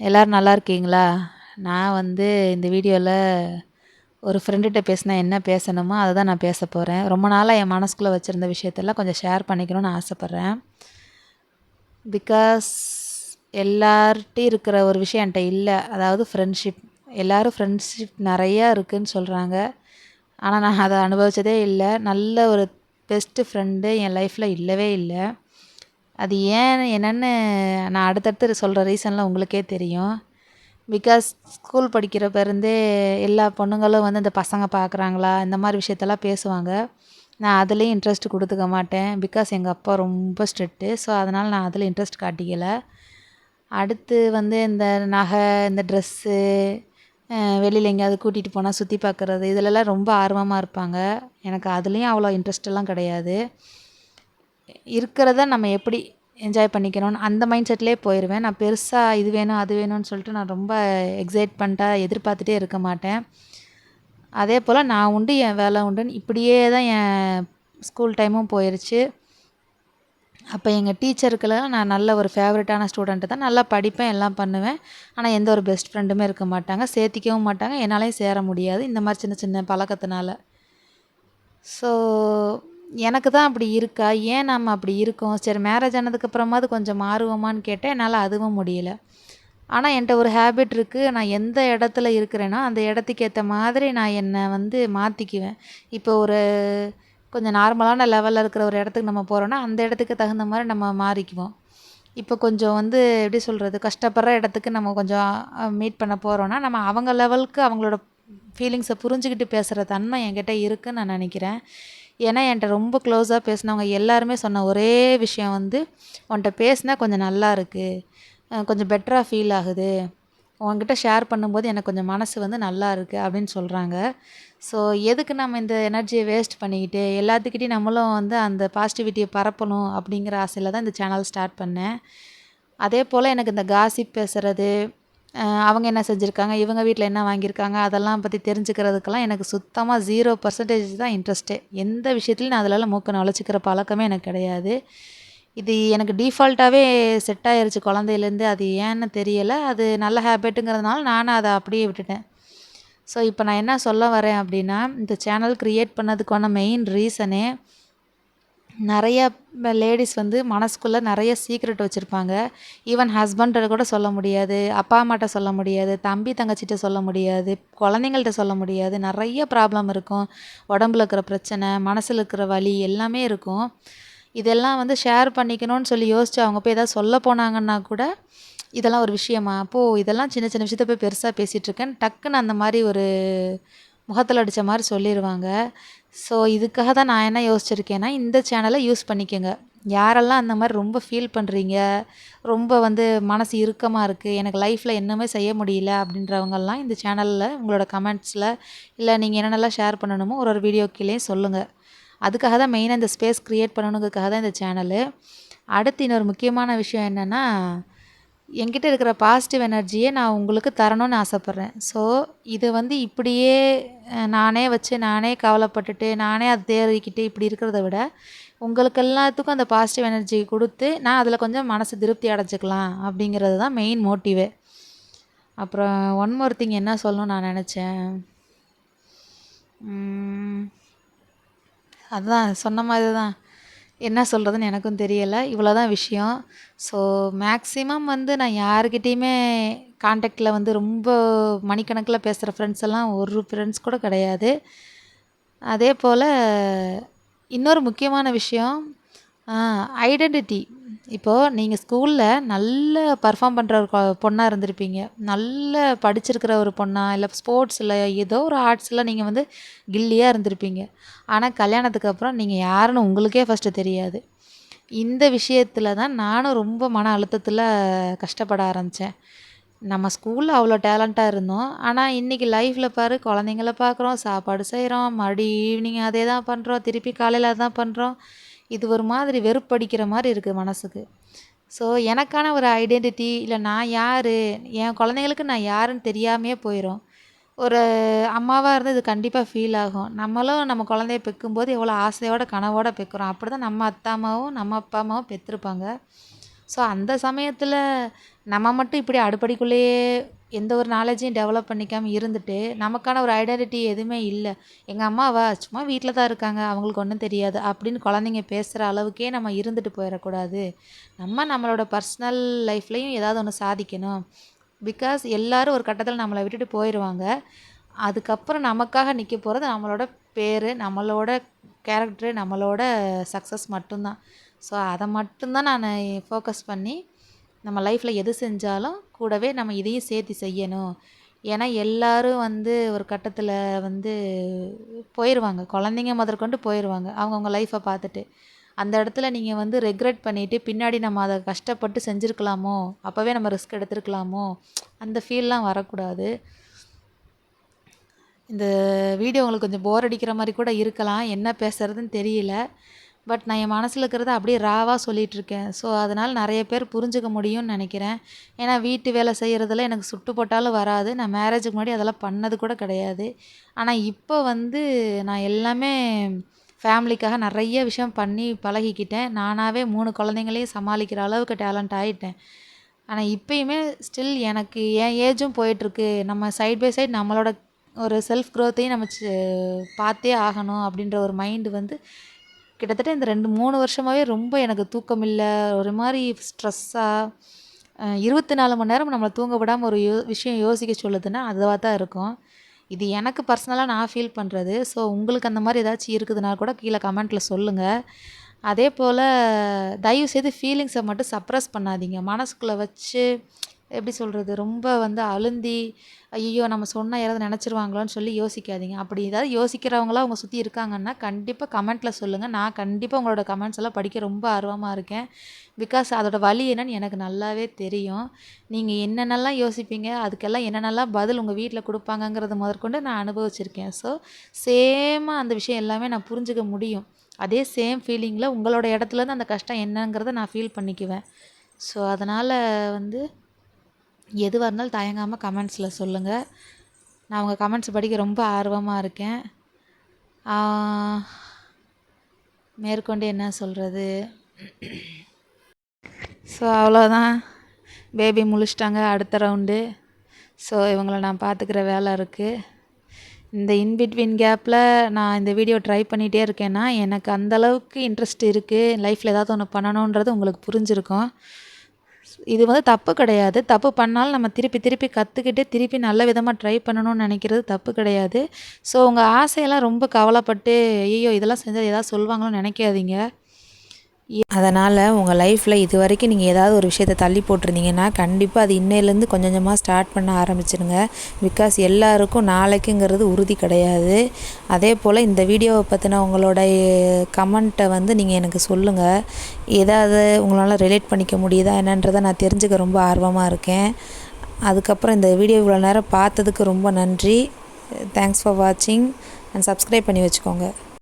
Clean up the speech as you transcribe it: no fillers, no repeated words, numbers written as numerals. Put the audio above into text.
எல்லோரும் நல்லா இருக்கீங்களா? நான் இந்த வீடியோவில் ஒரு ஃப்ரெண்டுகிட்ட பேசினா என்ன பேசணுமோ அதை தான் நான் பேச போகிறேன். ரொம்ப நாளாக என் மனசுக்குள்ளே வச்சுருந்த விஷயத்தெல்லாம் கொஞ்சம் ஷேர் பண்ணிக்கணும்னு ஆசைப்பட்றேன். பிகாஸ் எல்லார்ட்டையும் இருக்கிற ஒரு விஷயம் என்கிட்ட இல்லை. அதாவது ஃப்ரெண்ட்ஷிப். எல்லோரும் ஃப்ரெண்ட்ஷிப் நிறையா இருக்குதுன்னு சொல்கிறாங்க. ஆனால் நான் அதை அனுபவித்ததே இல்லை. நல்ல ஒரு பெஸ்ட்டு ஃப்ரெண்டு என் லைஃப்பில் இல்லவே இல்லை. அது ஏன் என்னென்னு நான் அடுத்தடுத்து சொல்கிற ரீசன்லாம் உங்களுக்கே தெரியும். பிகாஸ் ஸ்கூல் படிக்கிறப்ப இருந்தே எல்லா பொண்ணுங்களும் இந்த பசங்க பார்க்குறாங்களா இந்த மாதிரி விஷயத்தெல்லாம் பேசுவாங்க. நான் அதுலேயும் இன்ட்ரெஸ்ட் கொடுத்துக்க மாட்டேன். பிகாஸ் எங்கள் அப்பா ரொம்ப ஸ்ட்ரிக்ட்டு. ஸோ அதனால் நான் அதில் இன்ட்ரெஸ்ட் காட்டிக்கலை. அடுத்து இந்த நகை, இந்த ட்ரெஸ்ஸு, வெளியில் எங்கேயாவது கூட்டிகிட்டு போனால் சுற்றி பார்க்குறது, இதிலெல்லாம் ரொம்ப ஆர்வமாக இருப்பாங்க. எனக்கு அதுலேயும் அவ்வளோ இன்ட்ரெஸ்டெல்லாம் கிடையாது. இருக்கிறத நம்ம எப்படி என்ஜாய் பண்ணிக்கணும்னு அந்த மைண்ட் செட்லேயே போயிடுவேன். நான் பெருசாக இது வேணும் அது வேணும்னு சொல்லிட்டு நான் ரொம்ப எக்ஸைட்மெண்ட்டாக எதிர்பார்த்துட்டே இருக்க மாட்டேன். அதே போல் நான் உண்டு என் வேலை உண்டுன்னு இப்படியே தான் என் ஸ்கூல் டைமும் போயிடுச்சு. அப்போ எங்கள் டீச்சருக்கெல்லாம் நான் நல்ல ஒரு ஃபேவரட்டான ஸ்டூடெண்ட்டு தான். நல்லா படிப்பேன், எல்லாம் பண்ணுவேன். ஆனால் எந்த ஒரு பெஸ்ட் ஃப்ரெண்டுமே இருக்க மாட்டாங்க. சேர்த்திக்கவும் மாட்டாங்க. என்னாலையும் சேர முடியாது இந்த மாதிரி சின்ன சின்ன பழக்கத்தினால. ஸோ எனக்கு தான் அப்படி இருக்கா? ஏன் நம்ம அப்படி இருக்கோம்? சரி, மேரேஜ் ஆனதுக்கப்புறமாவது கொஞ்சம் மாறுவோமான்னு கேட்டால் என்னால் அதுவும் முடியல. ஆனால் என்கிட்ட ஒரு ஹேபிட் இருக்குது. நான் எந்த இடத்துல இருக்கிறேனோ அந்த இடத்துக்கு ஏற்ற மாதிரி நான் என்னை மாற்றிக்குவேன். இப்போ ஒரு கொஞ்சம் நார்மலான லெவலில் இருக்கிற ஒரு இடத்துக்கு நம்ம போகிறோன்னா அந்த இடத்துக்கு தகுந்த மாதிரி நம்ம மாறிக்குவோம். இப்போ கொஞ்சம் எப்படி சொல்கிறது, கஷ்டப்படுற இடத்துக்கு நம்ம கொஞ்சம் மீட் பண்ண போகிறோன்னா நம்ம அவங்க லெவலுக்கு அவங்களோட ஃபீலிங்ஸை புரிஞ்சுக்கிட்டு பேசுகிற தன்மை என்கிட்ட இருக்குதுன்னு நான் நினைக்கிறேன். ஏன்னா என்கிட்ட ரொம்ப க்ளோஸாக பேசினவங்க எல்லாருமே சொன்ன ஒரே விஷயம் உன்கிட்ட பேசினா கொஞ்சம் நல்லா இருக்குது, கொஞ்சம் பெட்டராக ஃபீல் ஆகுது, உங்ககிட்ட ஷேர் பண்ணும்போது எனக்கு கொஞ்சம் மனசு நல்லா இருக்குது அப்படின்னு சொல்கிறாங்க. ஸோ எதுக்கு நம்ம இந்த எனர்ஜியை வேஸ்ட் பண்ணிக்கிட்டு எல்லாத்துக்கிட்டையும் நம்மளும் அந்த பாசிட்டிவிட்டியை பரப்பணும் அப்படிங்கிற ஆசையில் தான் இந்த சேனல் ஸ்டார்ட் பண்ணேன். அதே போல் எனக்கு இந்த காசிப் பேசுகிறது, அவங்க என்ன செஞ்சுருக்காங்க, இவங்க வீட்டில் என்ன வாங்கியிருக்காங்க, அதெல்லாம் பற்றி தெரிஞ்சுக்கிறதுக்கெல்லாம் எனக்கு சுத்தமாக 0% தான் இன்ட்ரெஸ்ட்டே. எந்த விஷயத்துலையும் நான் அதிலலாம் மூக்க நுழைச்சிக்கிற பழக்கமே எனக்கு கிடையாது. இது எனக்கு டீஃபால்ட்டாகவே செட் ஆயிருச்சு குழந்தையிலேருந்து. அது ஏன்னு தெரியலை. அது நல்ல ஹேபிட்டுங்கிறதுனால நானும் அதை அப்படியே விட்டுட்டேன். ஸோ இப்போ நான் என்ன சொல்ல வரேன் அப்படின்னா, இந்த சேனல் க்ரியேட் பண்ணதுக்கான மெயின் ரீசனே நிறைய லேடிஸ் மனசுக்குள்ளே நிறைய சீக்ரெட் வச்சுருப்பாங்க. ஈவன் ஹஸ்பண்ட்ட கூட சொல்ல முடியாது, அப்பா அம்மாட்ட சொல்ல முடியாது, தம்பி தங்கச்சிட்ட சொல்ல முடியாது, குழந்தைங்கள்ட்ட சொல்ல முடியாது. நிறைய ப்ராப்ளம் இருக்கும். உடம்புல இருக்கிற பிரச்சனை, மனசில் இருக்கிற வலி எல்லாமே இருக்கும். இதெல்லாம் ஷேர் பண்ணிக்கணும்னு சொல்லி யோசிச்சு அவங்க போய் ஏதாவது சொல்ல போனாங்கன்னா கூட, இதெல்லாம் ஒரு விஷயமா? இதெல்லாம் சின்ன சின்ன விஷயத்த போய் பெருசாக பேசிகிட்ருக்கேன்னு டக்குன்னு அந்த மாதிரி ஒரு முகத்தில் அடித்த மாதிரி சொல்லிடுவாங்க. ஸோ இதுக்காக தான் நான் என்ன யோசிச்சிருக்கேன்னா, இந்த சேனலை யூஸ் பண்ணிக்கோங்க. யாரெல்லாம் அந்த மாதிரி ரொம்ப ஃபீல் பண்ணுறீங்க, ரொம்ப மனசு இறுக்கமாக இருக்குது, எனக்கு லைஃப்பில் என்னமே செய்ய முடியல அப்படின்றவங்கெல்லாம் இந்த சேனலில் உங்களோட கமெண்ட்ஸில் இல்லை நீங்கள் என்னென்னலாம் ஷேர் பண்ணணுமோ ஒரு ஒரு வீடியோ கீழேயும் சொல்லுங்கள். அதுக்காக தான் மெயினாக இந்த ஸ்பேஸ் க்ரியேட் பண்ணணுங்கிறதுக்காக தான் இந்த சேனலு. அடுத்து இன்னொரு முக்கியமான விஷயம் என்னென்னா, என்கிட்ட இருக்கிற பாசிட்டிவ் எனர்ஜியை நான் உங்களுக்கு தரணும்னு ஆசைப்பட்றேன். ஸோ இது இப்படியே நானே வச்சு நானே கவலைப்பட்டுட்டு நானே அதை தேறிக்கிட்டு இப்படி இருக்கிறத விட உங்களுக்கு எல்லாத்துக்கும் அந்த பாசிட்டிவ் எனர்ஜி கொடுத்து நான் அதில் கொஞ்சம் மனசு திருப்தி அடைஞ்சிக்கலாம் அப்படிங்கிறது தான் மெயின் மோட்டிவே. அப்புறம் ஒன் மோர் திங் என்ன சொல்லணும்னு நான் நினச்சேன், அதுதான் சொன்ன மாதிரி தான், என்ன சொல்கிறதுன்னு எனக்கும் தெரியலை. இவ்வளோ தான் விஷயம். ஸோ மேக்ஸிமம் நான் யாருக்கிட்டேயுமே கான்டாக்டில் ரொம்ப மணிக்கணக்கில் பேசுகிற ஃப்ரெண்ட்ஸ் எல்லாம் ஒரு ஃப்ரெண்ட்ஸ் கூட கிடையாது. அதே போல் இன்னொரு முக்கியமான விஷயம், ஐடென்டிட்டி. இப்போது நீங்கள் ஸ்கூலில் நல்ல பர்ஃபார்ம் பண்ணுற ஒரு பொண்ணாக இருந்திருப்பீங்க, நல்ல படிச்சிருக்கிற ஒரு பொண்ணா, இல்லை ஸ்போர்ட்ஸில் ஏதோ ஒரு ஆர்ட்ஸில் நீங்கள் கில்லியாக இருந்திருப்பீங்க. ஆனால் கல்யாணத்துக்கு அப்புறம் நீங்கள் யாருன்னு உங்களுக்கே ஃபஸ்ட்டு தெரியாது. இந்த விஷயத்தில் தான் நானும் ரொம்ப மன அழுத்தத்தில் கஷ்டப்பட ஆரம்பித்தேன். நம்ம ஸ்கூலில் அவ்வளோ டேலண்ட்டாக இருந்தோம். ஆனால் இன்றைக்கி லைஃப்பில் பாரு, குழந்தைங்கள பார்க்குறோம், சாப்பாடு செய்கிறோம், மறுபடியும் ஈவினிங் அதே தான் பண்ணுறோம், திருப்பி காலையில் அதான் பண்ணுறோம். இது ஒரு மாதிரி வெறுப்படிக்கிற மாதிரி இருக்குது மனசுக்கு. ஸோ எனக்கான ஒரு ஐடென்டிட்டி இல்லை நான் யார், என் குழந்தைங்களுக்கு நான் யாருன்னு தெரியாமையே போயிடும். ஒரு அம்மாவாக இருந்து இது கண்டிப்பாக ஃபீல் ஆகும். நம்மளும் நம்ம குழந்தைய பெக்கும்போது எவ்வளோ ஆசையோட கனவோடு பெக்கிறோம். அப்படி தான் நம்ம அத்தை அம்மாவும் நம்ம அப்பா அம்மாவும் பெற்றிருப்பாங்க. ஸோ அந்த சமயத்தில் நம்ம மட்டும் இப்படி அடுப்படிக்குள்ளேயே எந்த ஒரு நாலேஜையும் டெவலப் பண்ணிக்காமல் இருந்துட்டு நமக்கான ஒரு ஐடென்டிட்டி எதுவுமே இல்லை. எங்கள் அம்மாவா சும்மா வீட்டில் தான் இருக்காங்க, அவங்களுக்கு ஒன்றும் தெரியாது அப்படின்னு குழந்தைங்க பேசுகிற அளவுக்கே நம்ம இருந்துட்டு போயிடக்கூடாது. நம்மளோட பர்சனல் லைஃப்லேயும் ஏதாவது ஒன்று சாதிக்கணும். பிகாஸ் எல்லோரும் ஒரு கட்டத்தில் நம்மளை விட்டுட்டு போயிடுவாங்க. அதுக்கப்புறம் நமக்காக நிற்க போகிறது நம்மளோட பேர், நம்மளோட கேரக்டரு, நம்மளோட சக்ஸஸ் மட்டும்தான். ஸோ அதை மட்டும்தான் நான் ஃபோக்கஸ் பண்ணி நம்ம லைஃப்பில் எது செஞ்சாலும் கூடவே நம்ம இதையும் சேர்த்து செய்யணும். ஏன்னா எல்லோரும் ஒரு கட்டத்தில் போயிடுவாங்க. குழந்தைங்க முதற்கொண்டு போயிடுவாங்க அவங்கவுங்க லைஃப்பை பார்த்துட்டு. அந்த இடத்துல நீங்கள் ரெக்ரெட் பண்ணிவிட்டு பின்னாடி நம்ம அதை கஷ்டப்பட்டு செஞ்சுருக்கலாமோ, அப்போவே நம்ம ரிஸ்க் எடுத்துருக்கலாமோ, அந்த ஃபீல்லாம் வரக்கூடாது. இந்த வீடியோ உங்களுக்கு கொஞ்சம் போர் அடிக்கிற மாதிரி கூட இருக்கலாம், என்ன பேசுகிறதுன்னு தெரியல. பட் நான் என் மனசில் இருக்கிறத அப்படியே ராவாக சொல்லிகிட்ருக்கேன். ஸோ அதனால் நிறைய பேர் புரிஞ்சுக்க முடியும்னு நினைக்கிறேன். ஏன்னா வீட்டு வேலை செய்கிறதுல எனக்கு சுட்டு போட்டாலும் வராது. நான் மேரேஜுக்கு முன்னாடி அதெல்லாம் பண்ணது கூட கிடையாது. ஆனால் இப்போ நான் எல்லாமே ஃபேமிலிக்காக நிறைய விஷயம் பண்ணி பழகிக்கிட்டேன். நானாகவே 3 குழந்தைங்களையும் சமாளிக்கிற அளவுக்கு டேலண்ட் ஆகிட்டேன். ஆனால் இப்போயுமே ஸ்டில் எனக்கு என் ஏஜும் போயிட்டுருக்கு. நம்ம சைட் பை சைட் நம்மளோட ஒரு செல்ஃப் க்ரோத்தையும் நம்ம பார்த்தே ஆகணும் அப்படின்ற ஒரு மைண்டு கிட்டத்தட்ட இந்த 2-3 வருஷமாகவே ரொம்ப எனக்கு தூக்கம் இல்லை, ஒரு மாதிரி ஸ்ட்ரெஸ்ஸாக 24 மணி நேரம் நம்மளை தூங்க விடாமல் ஒரு விஷயம் யோசிக்க சொல்லுதுன்னா அதுவாக தான் இருக்கும். இது எனக்கு பர்சனலாக நான் ஃபீல் பண்ணுறது. ஸோ உங்களுக்கு அந்த மாதிரி ஏதாச்சும் இருக்குதுன்னா கூட கீழே கமெண்ட்டில் சொல்லுங்கள். அதே போல் தயவுசெய்து ஃபீலிங்ஸை மட்டும் சப்ரஸ் பண்ணாதீங்க. மனசுக்குள்ளே வச்சு எப்படி சொல்கிறது, ரொம்ப அழுந்தி ஐயோ நம்ம சொன்னால் யாராவது நினச்சிருவாங்களோன்னு சொல்லி யோசிக்காதீங்க. அப்படி ஏதாவது யோசிக்கிறவங்களாம் அவங்க சுற்றி இருக்காங்கன்னா கண்டிப்பாக கமெண்ட்டில் சொல்லுங்கள். நான் கண்டிப்பாக உங்களோட கமெண்ட்ஸ் எல்லாம் படிக்க ரொம்ப ஆர்வமாக இருக்கேன். பிகாஸ் அதோட வலி என்னன்னு எனக்கு நல்லாவே தெரியும். நீங்கள் என்னென்னலாம் யோசிப்பீங்க, அதுக்கெல்லாம் என்னென்னலாம் பதில் உங்கள் வீட்டில் கொடுப்பாங்கங்கிறது முதற்கொண்டு நான் அனுபவிச்சிருக்கேன். ஸோ சேமாக அந்த விஷயம் எல்லாமே நான் புரிஞ்சுக்க முடியும். அதே சேம் ஃபீலிங்கில் உங்களோட இடத்துலேருந்து அந்த கஷ்டம் என்னங்கிறத நான் ஃபீல் பண்ணிக்குவேன். ஸோ அதனால் எதுவாக இருந்தாலும் தயங்காமல் கமெண்ட்ஸில் சொல்லுங்கள். நான் உங்கள் கமெண்ட்ஸ் படிக்க ரொம்ப ஆர்வமாக இருக்கேன். மேற்கொண்டு என்ன சொல்கிறது, ஸோ அவ்வளோதான். பேபி முழிச்சிட்டாங்க, அடுத்த ரவுண்டு. ஸோ இவங்கள நான் பார்த்துக்கிற வேலை இருக்குது. இந்த இன்பிட்வீன் கேப்பில் நான் இந்த வீடியோ ட்ரை பண்ணிகிட்டே இருக்கேன்னா எனக்கு அந்தளவுக்கு இன்ட்ரெஸ்ட் இருக்குது. லைஃப்பில் ஏதாவது ஒன்று பண்ணணுன்றது உங்களுக்கு புரிஞ்சிருக்கும். இது தப்பு கிடையாது. தப்பு பண்ணாலும் நம்ம திருப்பி கற்றுக்கிட்டு திருப்பி நல்ல விதமாக ட்ரை பண்ணணும்னு நினைக்கிறது தப்பு கிடையாது. ஸோ உங்கள் ஆசையெல்லாம் ரொம்ப கவலைப்பட்டு ஐயோ இதெல்லாம் செஞ்சால் ஏதாவது சொல்லுவாங்களோன்னு நினைக்காதீங்க. அதனால் உங்கள் லைஃப்பில் இது வரைக்கும் நீங்கள் ஏதாவது ஒரு விஷயத்தை தள்ளி போட்டிருந்தீங்கன்னா கண்டிப்பாக அது இன்னையிலேருந்து கொஞ்சம் கொஞ்சமாக ஸ்டார்ட் பண்ண ஆரம்பிச்சிருங்க. பிகாஸ் எல்லாருக்கும் நாளைக்குங்கிறது உறுதி கிடையாது. அதே போல் இந்த வீடியோவை பற்றின உங்களோட கமெண்ட்டை நீங்கள் எனக்கு சொல்லுங்கள். ஏதாவது உங்களால் ரிலேட் பண்ணிக்க முடியுதா என்னன்றதை நான் தெரிஞ்சுக்க ரொம்ப ஆர்வமாக இருக்கேன். அதுக்கப்புறம் இந்த வீடியோ இவ்வளோ நேரம் பார்த்ததுக்கு ரொம்ப நன்றி. தேங்க்ஸ் ஃபார் வாட்சிங் அண்ட் சப்ஸ்கிரைப் பண்ணி வச்சுக்கோங்க.